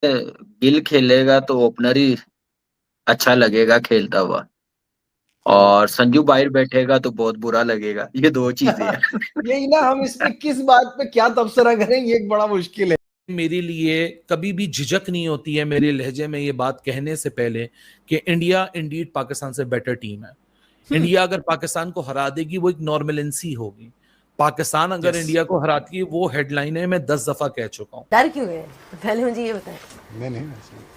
गिल खेलेगा तो ओपनर ही अच्छा लगेगा खेलता हुआ, चलो। और संजू बाहर बैठेगा तो बहुत बुरा लगेगा। ये 2 चीज़ें हैं। यही ना, हम इस पे किस बात पे क्या तबसरा करें, ये एक बड़ा मुश्किल है। मेरे लिए कभी भी झिझक नहीं होती है मेरे लहजे में ये बात कहने से पहले कि इंडिया इंडीड पाकिस्तान से बेटर टीम है। इंडिया अगर पाकिस्तान को हरा देगी वो एक नॉर्मलेंसी होगी। पाकिस्तान अगर यस। इंडिया को हराती है वो हेडलाइन है, मैं 10 दफा कह चुका हूं। डर क्यों है? पहले मुझे ये बताएं। नहीं नहीं वैसे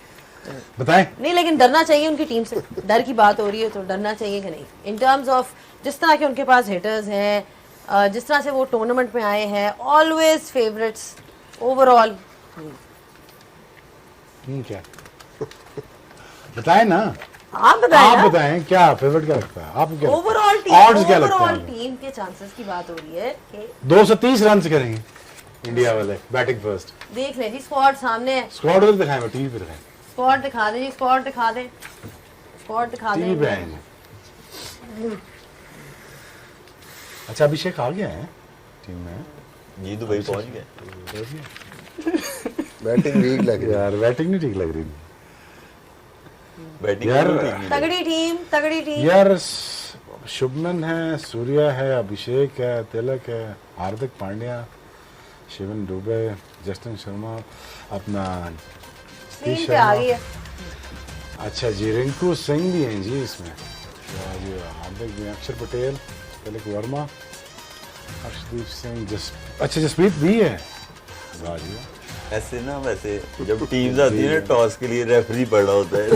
बताएं। नहीं, लेकिन डरना चाहिए उनकी टीम से। डर की बात हो रही है तो डरना चाहिए कि नहीं, इन टर्म्स ऑफ जिस तरह के उनके पास हिटर्स हैं, जिस तरह से वो टूर्नामेंट में आए हैं, ऑलवेज फेवरेट्स ओवरऑल। क्या बताएं ना, आप बताएं आप ना। बताएं क्या फेवरेट क्या लगता है आपको, क्या ओवरऑल टीम, ऑड्स क्या लगता ओवरऑल है? टीम के चांसेस की बात हो रही है कि 230 रन करेंगे इंडिया वाले बैटिंग फर्स्ट। देख लें जी, स्क्वाड सामने है। स्क्वाड उधर दिखाएं, टीवी पे दिखाएं। स्क्वाड दिखा दें जी, स्क्वाड दिखा दें, स्क्वाड दिखा टीवी पे दें। आएंगे। अच्छा अभिषेक आ गया है टीम में। जी दुबई पहुंच गए। बैटिंग वीक लग रही है यार बैटिंग नहीं ठीक लग रही बैटिंग यार। तगड़ी टीम। यार शुभमन है, सूर्या है, अभिषेक है, तिलक है, हार्दिक पांड्या, शिवन दुबे, जस्टिन शर्मा, अपना स्क्रीन पे आ गई है। अच्छा जी रिंकू सिंह भी हैं जी इसमें। जी हार्दिक भी, अक्षर पटेल, तिलक वर्मा, हर्षदीप सिंह, अच्छा जसप्रीत भी है। वाह जी वाह। ऐसे ना, वैसे जब टीम्स आती है ना टॉस के लिए रेफरी पड़ा होता है।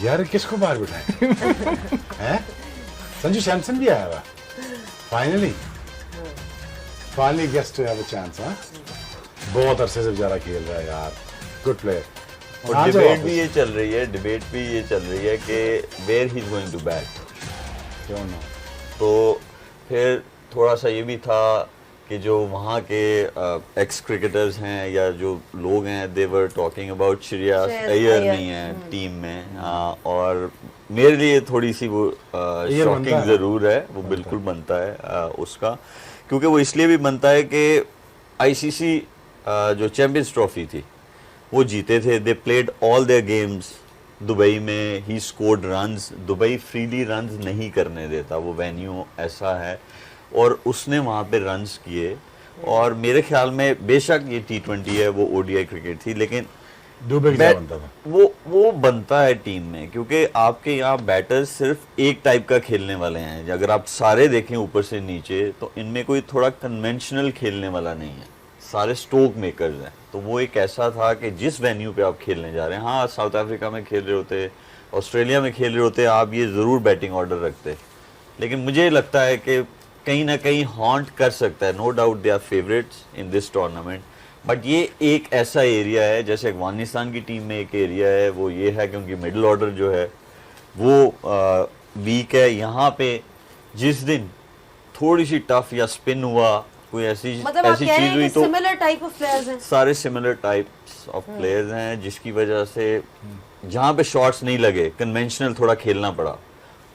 यार किसको बाहर बिठाए हैं? संजू सैमसन भी आया हुआ फाइनली, फाइनली गेस्ट टू हैव अ चांस। हाँ बहुत अरसे से बेचारा खेल रहा है यार, गुड प्लेयर। और डिबेट भी ये चल रही है, डिबेट भी ये चल रही है कि where he is going to bat. क्यों ना, तो फिर थोड़ा सा ये भी था कि जो वहाँ के एक्स क्रिकेटर्स हैं या जो लोग हैं, they were talking about Shreyas Iyer नहीं है टीम में। और मेरे लिए थोड़ी सी वो शॉकिंग ज़रूर है, वो बिल्कुल बनता है उसका, क्योंकि वो इसलिए भी बनता है कि आईसीसी जो चैंपियंस ट्रॉफी थी वो जीते थे। They played all their games Dubai में, he scored runs. Dubai freely runs नहीं करने देता, वो वेन्यू ऐसा है, और उसने वहाँ पे रन्स किए। और मेरे ख्याल में बेशक ये T20 है, वो ओडीआई क्रिकेट थी, लेकिन बनता था। वो बनता है टीम में, क्योंकि आपके यहाँ बैटर्स सिर्फ एक टाइप का खेलने वाले हैं। अगर आप सारे देखें ऊपर से नीचे, तो इनमें कोई थोड़ा कन्वेंशनल खेलने वाला नहीं है, सारे स्ट्रोक मेकर्स हैं। तो वो एक ऐसा था कि जिस वेन्यू पे आप खेलने जा रहे हैं, हाँ साउथ अफ्रीका में खेल रहे होते, ऑस्ट्रेलिया में खेल रहे होते, आप ये ज़रूर बैटिंग ऑर्डर रखते, लेकिन मुझे लगता है कि कहीं ना कहीं हॉन्ट कर सकता है। No doubt they are favourites in this tournament, but ये एक ऐसा एरिया है, जैसे अफगानिस्तान की टीम में एक एरिया है, वो ये है क्योंकि मिडिल ऑर्डर जो है वो वीक है। यहाँ पे जिस दिन थोड़ी सी टफ या स्पिन हुआ, कोई ऐसी मतलब ऐसी चीज हुई, तो सिमिलर टाइप ऑफ प्लेयर्स हैं, सारे सिमिलर टाइप्स ऑफ प्लेयर्स हैं, जिसकी वजह से जहाँ पे शॉट्स नहीं लगे, कन्वेंशनल थोड़ा खेलना पड़ा,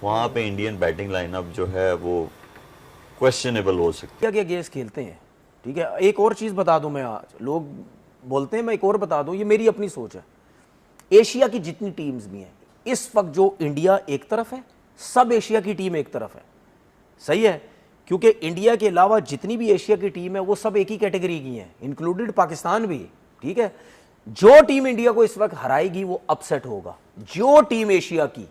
वहाँ पे इंडियन बैटिंग लाइनअप जो है वो क्वेश्चनेबल हो सकती है। क्या गेम्स खेलते हैं, ठीक है। एक और चीज़ बता दूं मैं, आज लोग बोलते हैं, मैं एक और बता दूं, ये मेरी अपनी सोच है। एशिया की जितनी टीम्स भी हैं इस वक्त, जो इंडिया एक तरफ है, सब एशिया की टीम एक तरफ है, सही है, क्योंकि इंडिया के अलावा जितनी भी एशिया की टीम है वो सब एक ही कैटेगरी की हैं, इंक्लूडेड पाकिस्तान भी, ठीक है। जो टीम इंडिया को इस वक्त हराएगी वो अपसेट होगा, जो टीम एशिया की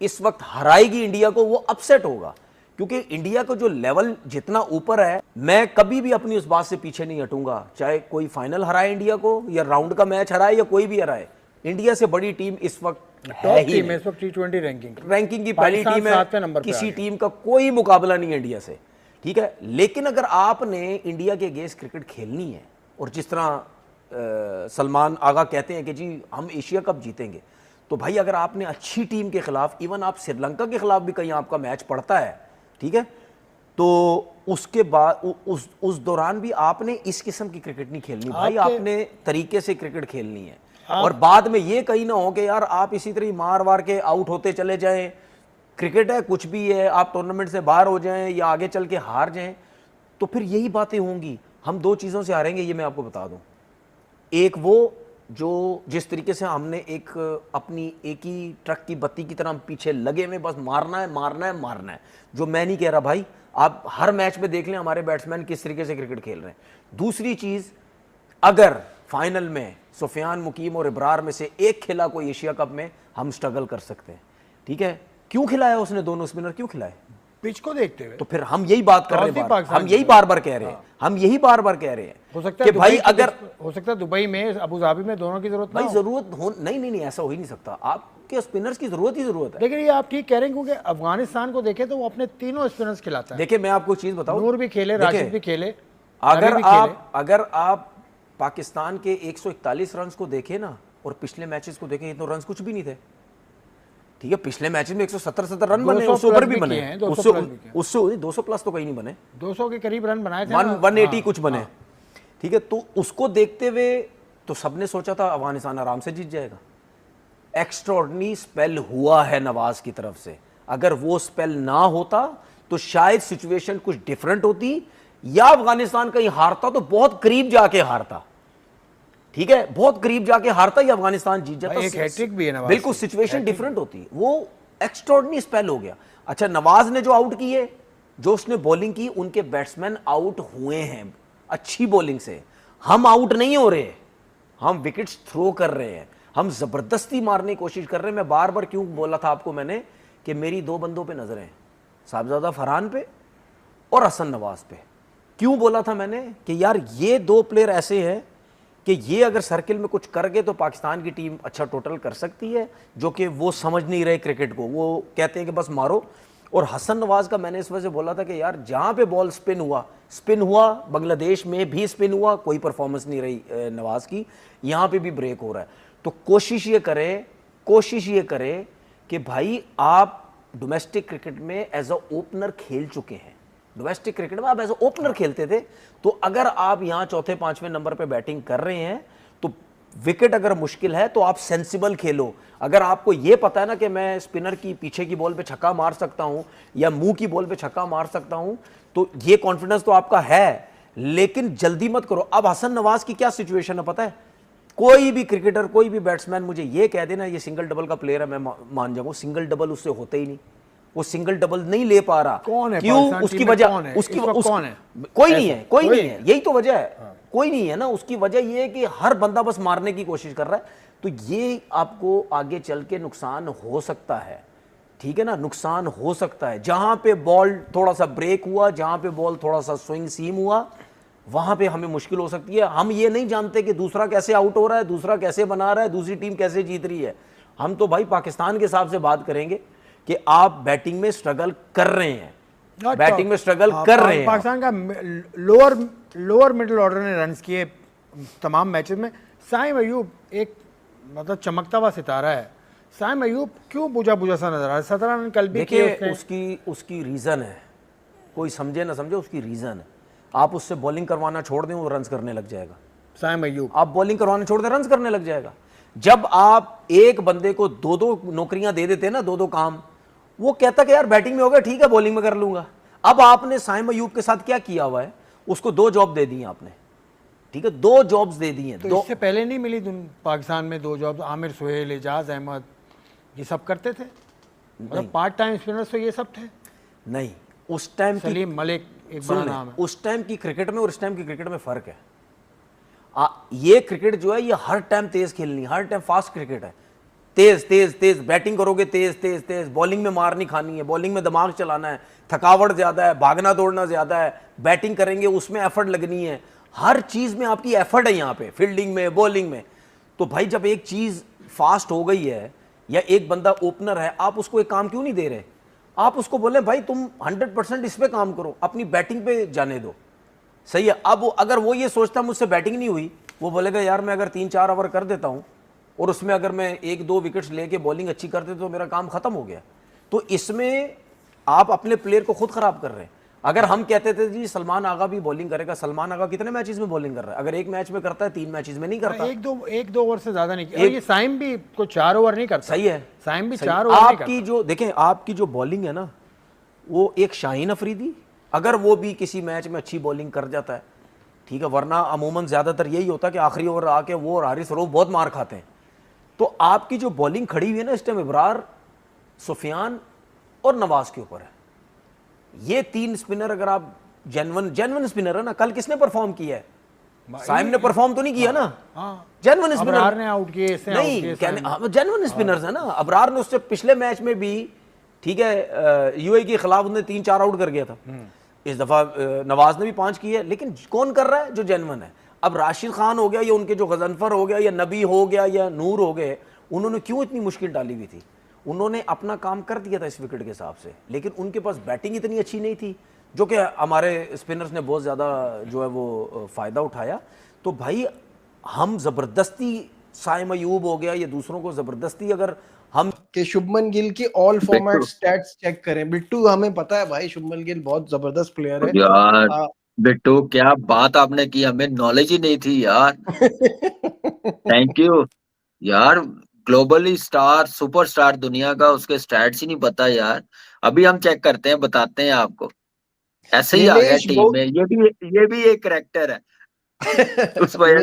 इस वक्त हराएगी इंडिया को वो अपसेट होगा, क्योंकि इंडिया का जो लेवल जितना ऊपर है, मैं कभी भी अपनी उस बात से पीछे नहीं हटूंगा, चाहे कोई फाइनल हराए इंडिया को, या राउंड का मैच हराए, या कोई भी हराए। इंडिया से बड़ी टीम इस वक्त है ही टीम है, इस वक्त T20 रैंकिंग की पहली टीम है, किसी टीम का कोई मुकाबला नहीं है इंडिया से, ठीक है। लेकिन अगर आपने इंडिया के अगेंस्ट क्रिकेट खेलनी है, और जिस तरह सलमान आगा कहते हैं कि जी हम एशिया कप जीतेंगे, तो भाई अगर आपने अच्छी टीम के खिलाफ, इवन आप श्रीलंका के खिलाफ भी कहीं आपका मैच पड़ता है, ठीक है, तो उसके बाद उस दौरान भी आपने इस किस्म की क्रिकेट नहीं खेलनी भाई, आपने तरीके से क्रिकेट खेलनी है। और बाद में ये कहीं ना हो कि यार आप इसी तरह मार वार के आउट होते चले जाएं, क्रिकेट है कुछ भी है, आप टूर्नामेंट से बाहर हो जाएं या आगे चल के हार जाएं, तो फिर यही बातें होंगी। हम दो चीज़ों से हारेंगे, ये मैं आपको बता दूं, एक वो जो जिस तरीके से हमने एक अपनी एक ही ट्रक की बत्ती की तरह हम पीछे लगे में बस मारना है मारना है मारना है, जो मैं नहीं कह रहा भाई, आप हर मैच में देख लें हमारे बैट्समैन किस तरीके से क्रिकेट खेल रहे हैं। दूसरी चीज, अगर फाइनल में सुफियान, मुकीम और इब्रार में से एक खिला कोई एशिया कप में, हम स्ट्रगल कर सकते हैं, ठीक है। क्यों खिलाया उसने दोनों स्पिनर, क्यों खिलाए? पिच को देखते हुए। तो फिर हम यही बात कर रहे हैं, हम यही बार बार कह रहे हैं, हम यही बार बार कह रहे हैं हो सकता कि है भाई अगर हो सकता है दुबई में, अबू धाबी में दोनों की जरूरत भाई ना हो। जरूरत हो, नहीं नहीं नहीं ऐसा हो ही नहीं सकता, आपके स्पिनर्स की जरूरत ही जरूरत है। लेकिन ये आप ठीक कह रहे हैं, क्योंकि अफगानिस्तान को देखें तो वो अपने तीनों स्पिनर्स खिलाता है। देखिए मैं आपको चीज बताऊं, नूर भी खेले, देखिए, राशिद भी खेले, अगर आप पाकिस्तान के 141 रन को देखें ना और पिछले मैचेस को देखें, तो रन कुछ भी नहीं थे, ठीक है। पिछले मैचेस में 170 रन बने, उससे ऊपर भी बने, उससे 200 प्लस तो कहीं नहीं बने, 200 के करीब रन बनाए थे, 180 कुछ बने, ठीक है। तो उसको देखते हुए तो सबने सोचा था अफगानिस्तान आराम से जीत जाएगा। एक्स्ट्राऑर्डिनरी स्पेल हुआ है नवाज की तरफ से, अगर वो स्पेल ना होता तो शायद सिचुएशन कुछ डिफरेंट होती, या अफगानिस्तान कहीं हारता तो बहुत करीब जाके हारता, ठीक है, बहुत करीब जाके हारता या अफगानिस्तान जीत जाता। एक हैट्रिक भी है नवाज, बिल्कुल सिचुएशन डिफरेंट होती, वो एक्स्ट्राऑर्डिनरी स्पेल हो गया। अच्छा, नवाज ने जो आउट किए, जो उसने बॉलिंग की, उनके बैट्समैन आउट हुए हैं अच्छी बॉलिंग से, हम आउट नहीं हो रहे, हम विकेट्स थ्रो कर रहे हैं, हम जबरदस्ती मारने की कोशिश कर रहे हैं। मैं बार बार क्यों बोला था आपको मैंने कि मेरी दो बंदों पे नजरें, साहबजादा फरहान पे और हसन नवाज पे। क्यों बोला था मैंने कि यार ये दो प्लेयर ऐसे हैं कि ये अगर सर्किल में कुछ कर गए तो पाकिस्तान की टीम अच्छा टोटल कर सकती है, जो कि वो समझ नहीं रहे क्रिकेट को, वो कहते हैं कि बस मारो। और हसन नवाज का मैंने इस वजह से बोला था कि यार जहां पे बॉल स्पिन हुआ, बांग्लादेश में भी स्पिन हुआ, कोई परफॉर्मेंस नहीं रही नवाज की, यहां पे भी ब्रेक हो रहा है। तो कोशिश ये करें कि भाई आप डोमेस्टिक क्रिकेट में एज अ ओपनर खेल चुके हैं, डोमेस्टिक क्रिकेट में आप एज अ ओपनर खेलते थे, तो अगर आप यहां चौथे पांचवें नंबर पे बैटिंग कर रहे हैं तो विकेट अगर मुश्किल है तो आप सेंसिबल खेलो। अगर आपको यह पता है ना कि मैं स्पिनर की पीछे की बॉल पे छक्का मार सकता हूं या मुंह की बॉल पे छक्का मार सकता हूं, तो ये कॉन्फिडेंस तो आपका है, लेकिन जल्दी मत करो। अब हसन नवाज की क्या सिचुएशन है पता है, कोई भी क्रिकेटर, कोई भी बैट्समैन मुझे ये कह देना ये सिंगल डबल का प्लेयर है, मैं मान जाऊंगा, सिंगल डबल उससे होता ही नहीं, वो सिंगल डबल नहीं ले पा रहा। कौन है क्यों? उसकी वजह कौन है? कोई नहीं है, यही तो वजह है, कोई नहीं है ना। उसकी वजह ये है कि हर बंदा बस मारने की कोशिश कर रहा है, तो ये आपको आगे चल के नुकसान हो सकता है, ठीक है ना, नुकसान हो सकता है। जहां पे बॉल थोड़ा सा ब्रेक हुआ, जहां पे बॉल थोड़ा सा स्विंग सीम हुआ, वहां पे हमें मुश्किल हो सकती है। हम ये नहीं जानते कि दूसरा कैसे आउट हो रहा है, दूसरा कैसे बना रहा है, दूसरी टीम कैसे जीत रही है। हम तो भाई पाकिस्तान के हिसाब से बात करेंगे कि आप बैटिंग में स्ट्रगल कर रहे हैं, बैटिंग में स्ट्रगल कर रहे हैं। पाकिस्तान का लोअर मिडिल ऑर्डर ने रन्स किए तमाम मैचेस में। साइम अयूब एक मतलब चमकता हुआ सितारा है, साइम अयूब क्यों बुझा सा नजर आ रहा है? 17 रन कल भी किए देखिए, उसकी रीजन है, कोई समझे ना समझे, उसकी रीजन है। आप उससे बॉलिंग करवाना छोड़ दें, वो रन्स करने लग जाएगा। साइम अयूब, आप बॉलिंग करवाना छोड़ दें, रन्स करने लग जाएगा। जब आप एक बंदे को दो नौकरियां दे देते हैं ना, दो काम, वो कहता कि यार बैटिंग में हो गया, ठीक है बॉलिंग में कर लूंगा। अब आपने साइम अयूब के साथ क्या किया हुआ है, उसको 2 जॉब दे दी है आपने, ठीक है, 2 जॉब्स दे दी हैं। तो इससे पहले नहीं मिली पाकिस्तान में 2 जॉब? आमिर सुहेल, एजाज अहमद, ये सब करते थे, मतलब पार्ट टाइम स्पिनर्स तो ये सब थे नहीं। उस टाइम सलीम मलिक एक बड़ा नाम है। उस टाइम की क्रिकेट में और इस टाइम की क्रिकेट में फर्क है। ये क्रिकेट जो है ये हर टाइम तेज खेलनी, हर टाइम फास्ट क्रिकेट है, तेज बैटिंग करोगे, तेज बॉलिंग में मार नहीं खानी है, बॉलिंग में दिमाग चलाना है, थकावट ज्यादा है, भागना दौड़ना ज्यादा है, बैटिंग करेंगे उसमें एफर्ट लगनी है, हर चीज में आपकी एफर्ट है यहाँ पे, फील्डिंग में, बॉलिंग में। तो भाई जब एक चीज फास्ट हो गई है या एक बंदा ओपनर है, आप उसको एक काम क्यों नहीं दे रहे? आप उसको बोले भाई तुम 100% इस पे काम करो, अपनी बैटिंग पे जाने दो, सही है। अब अगर वो ये सोचता मुझसे बैटिंग नहीं हुई, वो बोलेगा यार मैं अगर 3-4 ओवर कर देता हूं और उसमें अगर मैं 1-2 विकेट्स लेके बॉलिंग अच्छी कर देता तो मेरा काम खत्म हो गया। तो इसमें आप अपने प्लेयर को खुद खराब कर रहे हैं। अगर हम कहते थे जी सलमान आगा भी बॉलिंग करेगा, सलमान आगा कितने मैचेस में बॉलिंग कर रहा है? अगर एक मैच में करता है, 3 मैचेस में नहीं करता। 1-2 ओवर से ज्यादा नहीं किया। ये साइम भी को 4 ओवर नहीं करता, सही है, साइम भी 4 ओवर नहीं करता। आपकी जो देखें, आपकी जो बॉलिंग है ना, वो एक शाहीन अफरीदी अगर वो भी किसी मैच में अच्छी बॉलिंग कर जाता है ठीक है, वरना अमूमन ज़्यादातर यही होता है कि आखिरी ओवर आके वो और हारिस रऊफ बहुत मार खाते हैं। तो आपकी जो बॉलिंग खड़ी हुई है ना इस टाइम, इब्रार, सुफियान और नवाज के ऊपर है। ये 3 स्पिनर अगर आप जेन्युइन स्पिनर है ना, कल किसने परफॉर्म किया है? साइम ने परफॉर्म तो नहीं किया ना, जेन्युइन स्पिनर अबरार ने आउट किए, इसने आउट नहीं, किए, कहने जेन्युइन स्पिनर्स है ना। अबरार ने उससे पिछले मैच में भी, ठीक है, यूएई के खिलाफ उसने 3-4 आउट कर गया था। इस दफा नवाज ने भी 5 किए, लेकिन कौन कर रहा है? जो जेन्युइन है। अब राशिद खान हो गया या उनके जो गजनफर हो गया या नबी हो गया या नूर हो गए, उन्होंने क्यों इतनी मुश्किल डाली हुई थी? उन्होंने अपना काम कर दिया था इस विकेट के हिसाब से, लेकिन उनके पास बैटिंग इतनी अच्छी नहीं थी, जो कि हमारे स्पिनर्स ने बहुत ज़्यादा जो है वो फ़ायदा उठाया। तो भाई हम ज़बरदस्ती, साइम अयूब हो गया या दूसरों को ज़बरदस्ती अगर हम कि शुभमन गिल की ऑल फॉर्मेट स्टैट्स चेक करें। बिट्टू, हमें पता है भाई शुभमन गिल बहुत जबरदस्त प्लेयर है। यार बिट्टू, क्या बात आपने की, हमें नॉलेज ही नहीं थी यार। थैंक यू यार। ग्लोबली स्टार, सुपरस्टार दुनिया का, उसके स्टैट्स ही नहीं पता यार। अभी हम चेक करते हैं, बताते हैं आपको। ऐसे ही आ गया टीम में, ये भी एक करेक्टर है उस वजह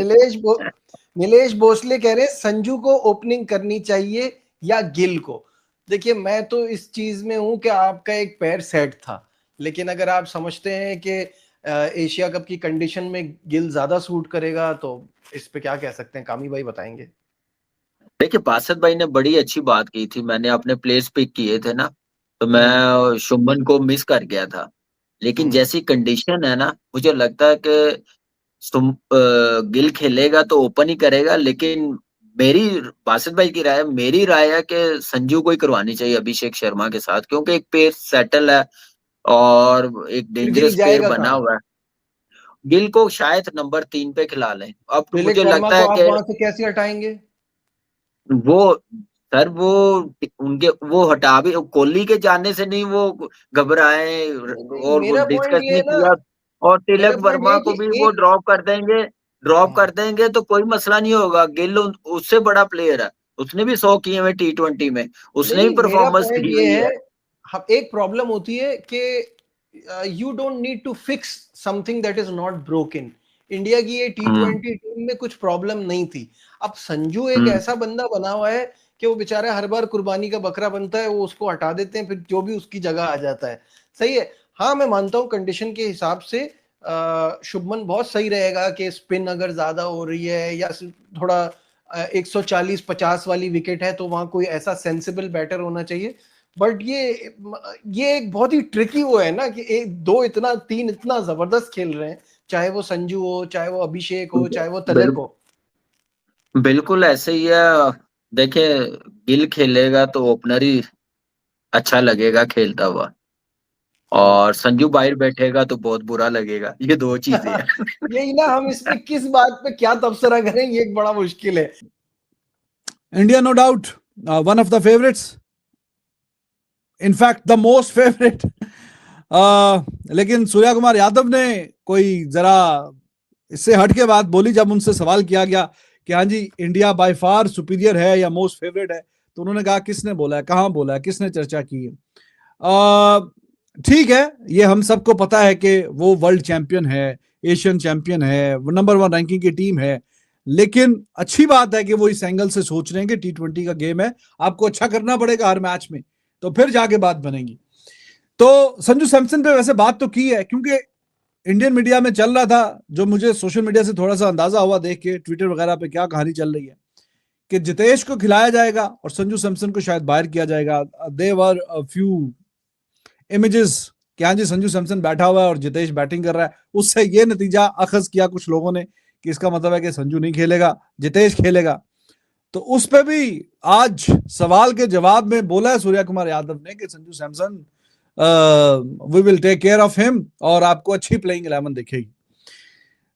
नीलेश भोसले कह रहे हैं संजू को ओपनिंग करनी चाहिए या गिल को। देखिए, मैं तो इस चीज में हूं कि आपका एक पैर सेट था, लेकिन अगर आप समझते हैं कि एशिया कप की कंडीशन में गिल ज्यादा सूट करेगा, तो इस पे क्या कह सकते हैं? कामी भाई बताएंगे। देखिए, बासत भाई ने बड़ी अच्छी बात की थी। मैंने अपने प्लेस पिक किए थे ना, तो मैं शुभमन को मिस कर गया था। लेकिन जैसी कंडीशन है ना, मुझे लगता है कि गिल खेलेगा तो ओपन ही करेगा। लेकिन मेरी, बासत भाई की राय, मेरी राय है कि संजू को ही करवानी चाहिए अभिषेक शर्मा के साथ, क्योंकि एक पेस सेटल है और एक गिल डेंजरस पेयर जाएगा बना कहाँ? हुआ है। गिल को शायद नंबर 3 पे खिला लें। अब तिलक मुझे वर्मा लगता को है आप कि वहां से कैसे हटाएंगे? वो, सर, वो उनके, वो हटा भी, कोहली के जाने से नहीं वो घबराए नहीं, और वो मेरा पॉइंट डिस्कस ये नहीं है ना, किया। और मेरा तिलक पॉइंट ये वर्मा है को कि भी वो एक ड्रॉप कर देंगे तो कोई मसला नहीं होगा। गिल उससे बड़ा प्लेयर है, उसने भी 100 किए हुए T20 में, उसने भी नहीं, मेरा परफॉर्मेंस पॉइंट दी ये हुई है, है। हम एक प्रॉब्लम होती है कि you don't need to fix something that is not broken. India की ये हम्म T20 टीम में कुछ प्रॉब्लम नहीं थी। अब संजू एक हम्म ऐसा बंदा बना हुआ है कि वो बेचारा हर बार कुर्बानी का बकरा बनता है, वो उसको हटा देते हैं, फिर जो भी उसकी जगह आ जाता है। सही है, हाँ, मैं मानता हूँ कंडीशन के हिसाब से शुभमन बहुत सही रहेगा कि स्पिन अगर ज्यादा हो रही है या थोड़ा 140-50 वाली विकेट है, तो वहां कोई ऐसा सेंसिबल बैटर होना चाहिए। बट ये एक बहुत ही ट्रिकी वो है ना कि एक दो इतना 3 इतना जबरदस्त खेल रहे हैं, चाहे वो संजू हो, चाहे वो अभिषेक हो, चाहे वो तिलक बिल, हो। बिल्कुल ऐसे ही है। देखिए, गिल खेलेगा तो ओपनर ही अच्छा लगेगा खेलता हुआ, और संजू बाहर बैठेगा तो बहुत बुरा लगेगा। ये 2 चीजें हैं। यही ना, हम इस पे किस बात पे क्या तबसरा करें, ये एक बड़ा मुश्किल है। India, no doubt, one of the favorites. In fact, the most favorite. लेकिन सूर्या कुमार यादव ने कोई जरा इससे हट के बात बोली जब उनसे सवाल किया गया कि हाँ जी, इंडिया बाय फार सुपीरियर है या मोस्ट फेवरेट है, तो उन्होंने कहा किसने बोला है, कहाँ बोला है, किसने चर्चा की है। ठीक है, ये हम सबको पता है कि वो वर्ल्ड चैंपियन है, एशियन चैंपियन है, वो नंबर 1 रैंकिंग की टीम है। लेकिन अच्छी बात है कि वो इस एंगल से सोच रहे हैं कि T20 का गेम है, आपको अच्छा करना पड़ेगा हर मैच में, तो फिर जाके बात बनेगी। तो संजू सैमसन पे वैसे बात तो की है, क्योंकि इंडियन मीडिया में चल रहा था, जो मुझे सोशल मीडिया से थोड़ा सा अंदाजा हुआ देख के, ट्विटर वगैरह पे क्या कहानी चल रही है कि जितेश को खिलाया जाएगा और संजू सैमसन को शायद बाहर किया जाएगा। दे वर अ फ्यू इमेजेस कि हाँ जी, संजू सैमसन बैठा हुआ है और जितेश बैटिंग कर रहा है। उससे ये नतीजा अखज किया कुछ लोगों ने कि इसका मतलब है कि संजू नहीं खेलेगा, जितेश खेलेगा। तो उस पे भी आज सवाल के जवाब में बोला है सूर्या कुमार यादव ने कि Sanju Samson, we will take care of him और आपको अच्छी प्लेइंग 11 दिखेगी।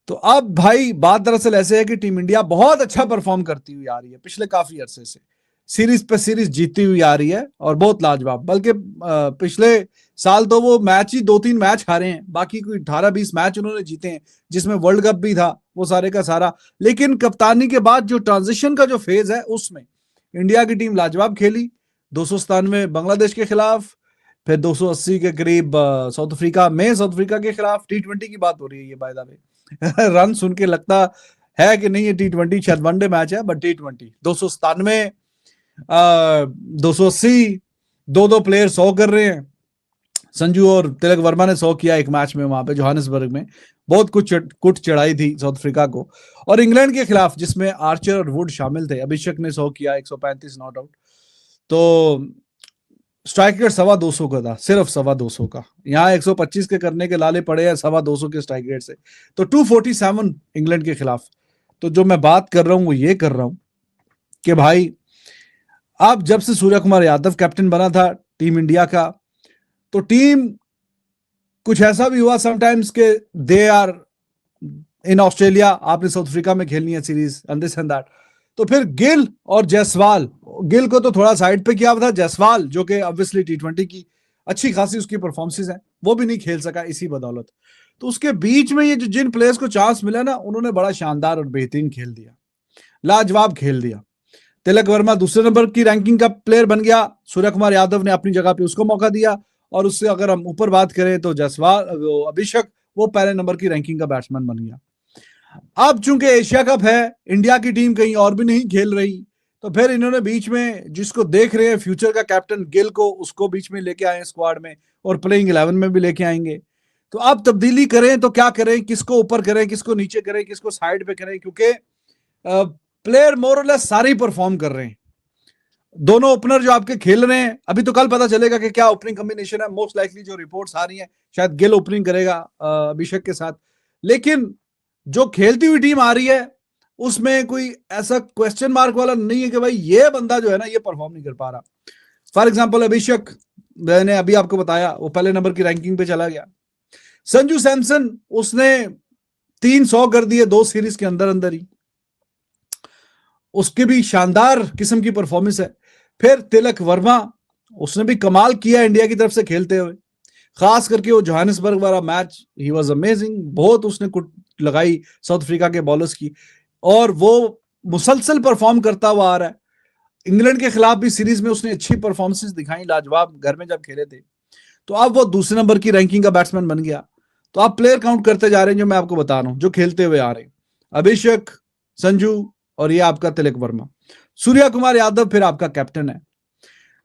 तो अब भाई बात दरअसल ऐसे है कि टीम इंडिया बहुत अच्छा परफॉर्म करती हुई आ रही है पिछले काफी अरसे से, सीरीज पे सीरीज जीतती हुई आ रही है और बहुत लाजवाब। बल्कि पिछले साल तो वो मैच ही 2-3 मैच हारे हैं, बाकी कोई 18-20 मैच उन्होंने जीते हैं, जिसमें वर्ल्ड कप भी था वो सारे का सारा। लेकिन कप्तानी के बाद जो ट्रांजिशन का जो फेज है, उसमें इंडिया की टीम लाजवाब खेली। 297 बांग्लादेश के खिलाफ, फिर 280 के करीब साउथ अफ्रीका के खिलाफ। T20 की बात हो रही है ये बाय द वे। रन सुन के लगता है कि नहीं ये T20 शायद वनडे मैच है, बट T20 297, 280, दो प्लेयर 100 कर रहे हैं। संजू और तिलक वर्मा ने 100 किया एक मैच में वहां पे जोहानिसबर्ग में। बहुत कुछ चढ़ाई थी साउथ अफ्रीका को। और इंग्लैंड के खिलाफ जिसमें आर्चर और वुड शामिल थे, अभिषेक ने 100 किया, 135 नॉट आउट। तो स्ट्राइक रेट 225 का था, सिर्फ 225 का। यहाँ 125 के करने के लाले पड़े हैं 225 के स्ट्राइक रेट से। तो 247 इंग्लैंड के खिलाफ। तो जो मैं बात कर रहा हूं वो ये कर रहा हूं कि भाई अब जब से सूर्य कुमार यादव कैप्टन बना था टीम इंडिया का, तो टीम कुछ ऐसा भी हुआ समटाइम्स के दे आर इन ऑस्ट्रेलिया, आपने साउथ अफ्रीका में खेलनी है series and this and that. तो फिर गिल और जायसवाल, गिल को तो थोड़ा साइड पे किया था, जायसवाल जो कि ऑब्वियसली T20 की अच्छी खासी उसकी परफॉर्मेंसेस हैं, वो भी नहीं खेल सका इसी बदौलत। तो उसके बीच में ये जो जिन प्लेयर्स को चांस मिला ना, उन्होंने बड़ा शानदार और बेहतरीन खेल दिया, लाजवाब खेल दिया। तिलक वर्मा दूसरे नंबर की रैंकिंग का प्लेयर बन गया, सूर्य कुमार यादव ने अपनी जगह पे उसको मौका दिया। और उससे अगर हम ऊपर बात करें तो जायसवाल, अभिषेक, वो पहले नंबर की रैंकिंग का बैट्समैन बन गया। अब चूंकि एशिया कप है, इंडिया की टीम कहीं और भी नहीं खेल रही, तो फिर इन्होंने बीच में जिसको देख रहे हैं फ्यूचर का कैप्टन गिल को, उसको बीच में लेके आए स्क्वाड में, और प्लेइंग 11 में भी लेके आएंगे। तो अब तब्दीली करें तो क्या करें, किसको ऊपर करें, किसको नीचे करें, किसको साइड पे करें, क्योंकि प्लेयर मोर और लेस सारे ही परफॉर्म कर रहे हैं। दोनों ओपनर जो आपके खेल रहे हैं, अभी तो कल पता चलेगा कि क्या ओपनिंग कॉम्बिनेशन है। मोस्ट लाइकली जो रिपोर्ट्स आ रही हैं, शायद गिल ओपनिंग करेगा अभिषेक के साथ। लेकिन जो खेलती हुई टीम आ रही है उसमें कोई ऐसा क्वेश्चन मार्क वाला नहीं है कि भाई ये बंदा जो है ना ये परफॉर्म नहीं कर पा रहा। फॉर एग्जांपल अभिषेक, मैंने अभी आपको बताया, वो पहले नंबर की रैंकिंग पे चला गया। संजू सैमसन, उसने 300 कर दिए 2 सीरीज के अंदर अंदर ही, उसकी भी शानदार किस्म की परफॉर्मेंस है। फिर तिलक वर्मा, उसने भी कमाल किया इंडिया की तरफ से खेलते हुए, खास करके वो जोहानिसबर्ग वाला मैच, ही वाज अमेजिंग। बहुत उसने कुट लगाई साउथ अफ्रीका के बॉलर्स की, और वो मुसलसल परफॉर्म करता हुआ आ रहा है। इंग्लैंड के खिलाफ भी सीरीज में उसने अच्छी परफॉर्मेंसेस दिखाई, लाजवाब, घर में जब खेले थे। तो अब वो दूसरे नंबर की रैंकिंग का बैट्समैन बन गया। तो आप प्लेयर काउंट करते जा रहे हैं, जो मैं आपको बता रहा हूं, जो खेलते हुए आ रहे हैं, अभिषेक, संजू, और ये आपका तिलक वर्मा। सूर्य कुमार यादव फिर आपका कैप्टन है।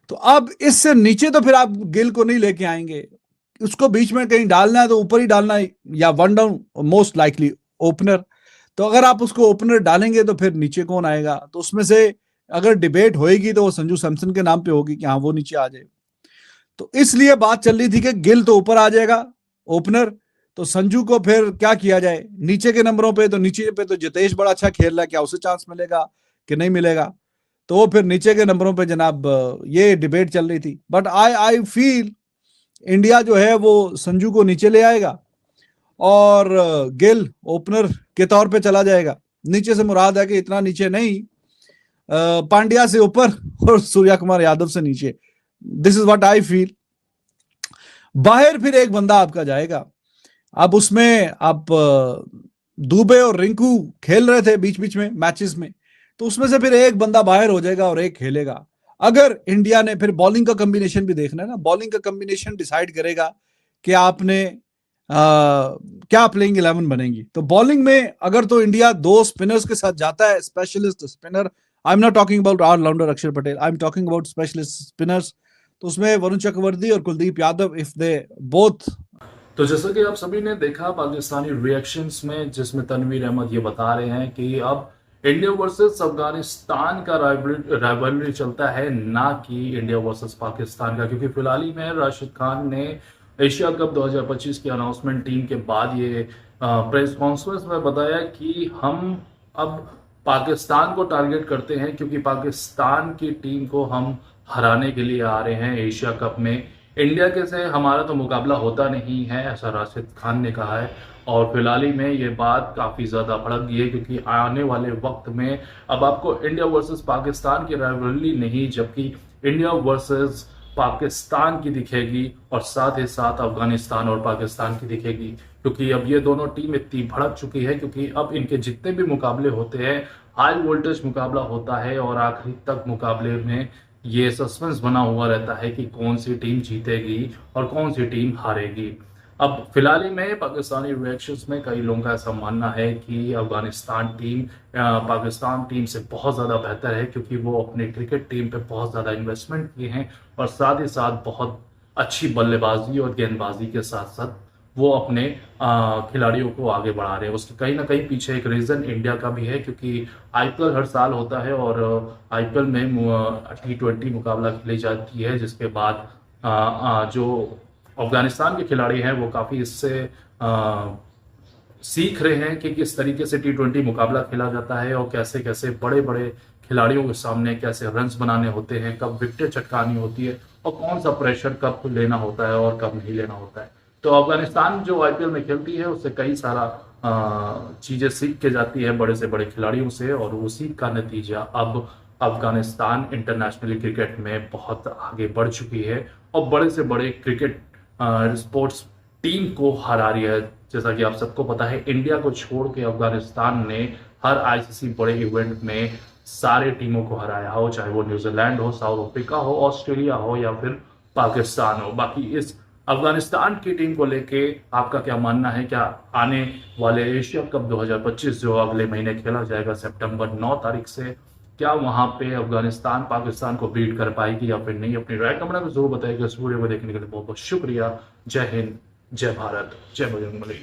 तो अब इससे नीचे तो फिर आप गिल को नहीं लेके आएंगे, उसको बीच में कहीं डालना है तो ऊपर ही डालना है, या one down most likely opener. तो अगर आप उसको ओपनर डालेंगे तो फिर नीचे कौन आएगा? तो उसमें से अगर डिबेट होएगी तो वो संजू सैमसन के नाम पे होगी कि हाँ वो नीचे आ जाए। तो इसलिए बात चल रही थी कि गिल तो ऊपर आ जाएगा ओपनर, तो संजू को फिर क्या किया जाए नीचे के नंबरों पे? तो नीचे पे तो जितेश बड़ा अच्छा खेल रहा है, क्या उसे चांस मिलेगा कि नहीं मिलेगा? तो वो फिर नीचे के नंबरों पे जनाब ये डिबेट चल रही थी। बट आई फील इंडिया जो है वो संजू को नीचे ले आएगा और गिल ओपनर के तौर पे चला जाएगा। नीचे से मुराद है कि इतना नीचे नहीं, पांड्या से ऊपर और सूर्या कुमार यादव से नीचे। This is what I feel. बाहर फिर एक बंदा आपका जाएगा। अब उसमें आप दुबे और रिंकू खेल रहे थे बीच बीच में मैचेस में, तो उसमें से फिर एक बंदा बाहर हो जाएगा और एक खेलेगा। अगर इंडिया ने फिर बॉलिंग का कॉम्बिनेशन भी देखना है ना, बॉलिंग का कॉम्बिनेशन डिसाइड करेगा कि आपने क्या प्लेइंग 11 बनेगी। तो बॉलिंग में अगर तो इंडिया 2 स्पिनर्स के साथ जाता है, specialist spinner, I am not talking about allrounder Axar Patel, I am talking about specialist spinners. तो उसमें वरुण चक्रवर्ती और Kuldeep Yadav, if they both. तो जैसा कि आप सभी ने देखा पाकिस्तानी रिएक्शंस में, जिसमें तनवीर अहमद ये बता रहे हैं कि अब इंडिया वर्सेस अफगानिस्तान का राइवलरी चलता है, ना कि इंडिया वर्सेस पाकिस्तान का। क्योंकि फिलहाल ही में राशिद खान ने एशिया कप 2025 की अनाउंसमेंट टीम के बाद ये प्रेस कॉन्फ्रेंस में बताया कि हम अब पाकिस्तान को टारगेट करते हैं, क्योंकि पाकिस्तान की टीम को हम हराने के लिए आ रहे हैं एशिया कप में। इंडिया के से हमारा तो मुकाबला होता नहीं है, ऐसा राशिद खान ने कहा है। और फिलहाल ही में ये बात काफ़ी ज़्यादा भड़क गई है, क्योंकि आने वाले वक्त में अब आपको इंडिया वर्सेस पाकिस्तान की राइवलरी नहीं, जबकि इंडिया वर्सेस पाकिस्तान की दिखेगी, और साथ ही साथ अफगानिस्तान और पाकिस्तान की दिखेगी। क्योंकि अब ये दोनों टीम इतनी भड़क चुकी है, क्योंकि अब इनके जितने भी मुकाबले होते हैं हाई वोल्टेज मुकाबला होता है, और आखिरी तक मुकाबले में ये सस्पेंस बना हुआ रहता है कि कौन सी टीम जीतेगी और कौन सी टीम हारेगी। अब फिलहाल में पाकिस्तानी रिएक्शंस में कई लोगों का ऐसा मानना है कि अफगानिस्तान टीम पाकिस्तान टीम से बहुत ज़्यादा बेहतर है, क्योंकि वो अपने क्रिकेट टीम पे बहुत ज़्यादा इन्वेस्टमेंट किए हैं और साथ ही साथ बहुत अच्छी बल्लेबाजी और गेंदबाजी के साथ साथ वो अपने खिलाड़ियों को आगे बढ़ा रहे हैं। उसके कहीं ना कहीं पीछे एक रीज़न इंडिया का भी है, क्योंकि आईपीएल हर साल होता है और आईपीएल में T20 मुकाबला खेली जाती है, जिसके बाद जो अफगानिस्तान के खिलाड़ी हैं वो काफ़ी इससे सीख रहे हैं कि किस तरीके से T20 मुकाबला खेला जाता है और कैसे कैसे बड़े बड़े खिलाड़ियों के सामने कैसे रन्स बनाने होते हैं, कब विकेटें चटकानी होती है और कौन सा प्रेशर कब लेना होता है और कब नहीं लेना होता है। तो अफगानिस्तान जो आईपीएल में खेलती है उससे कई सारा चीज़ें सीख के जाती है बड़े से बड़े खिलाड़ियों से, और उसी का नतीजा अब अफगानिस्तान इंटरनेशनल क्रिकेट में बहुत आगे बढ़ चुकी है और बड़े से बड़े क्रिकेट स्पोर्ट्स टीम को हरा रही है। जैसा कि आप सबको पता है, इंडिया को छोड़ के अफगानिस्तान ने हर आईसीसी बड़े इवेंट में सारे टीमों को हराया हो, चाहे वो न्यूजीलैंड हो, साउथ अफ्रीका हो, ऑस्ट्रेलिया हो या फिर पाकिस्तान हो। बाकी इस अफगानिस्तान की टीम को लेके आपका क्या मानना है? क्या आने वाले एशिया कप 2025 जो अगले महीने खेला जाएगा सितंबर 9 तारीख से, क्या वहां पे अफगानिस्तान पाकिस्तान को बीट कर पाएगी या फिर नहीं? अपनी राय कमेंट में जरूर बताइएगा। इस वीडियो को देखने के लिए बहुत बहुत शुक्रिया। जय हिंद, जय भारत, जय बजरंगबली।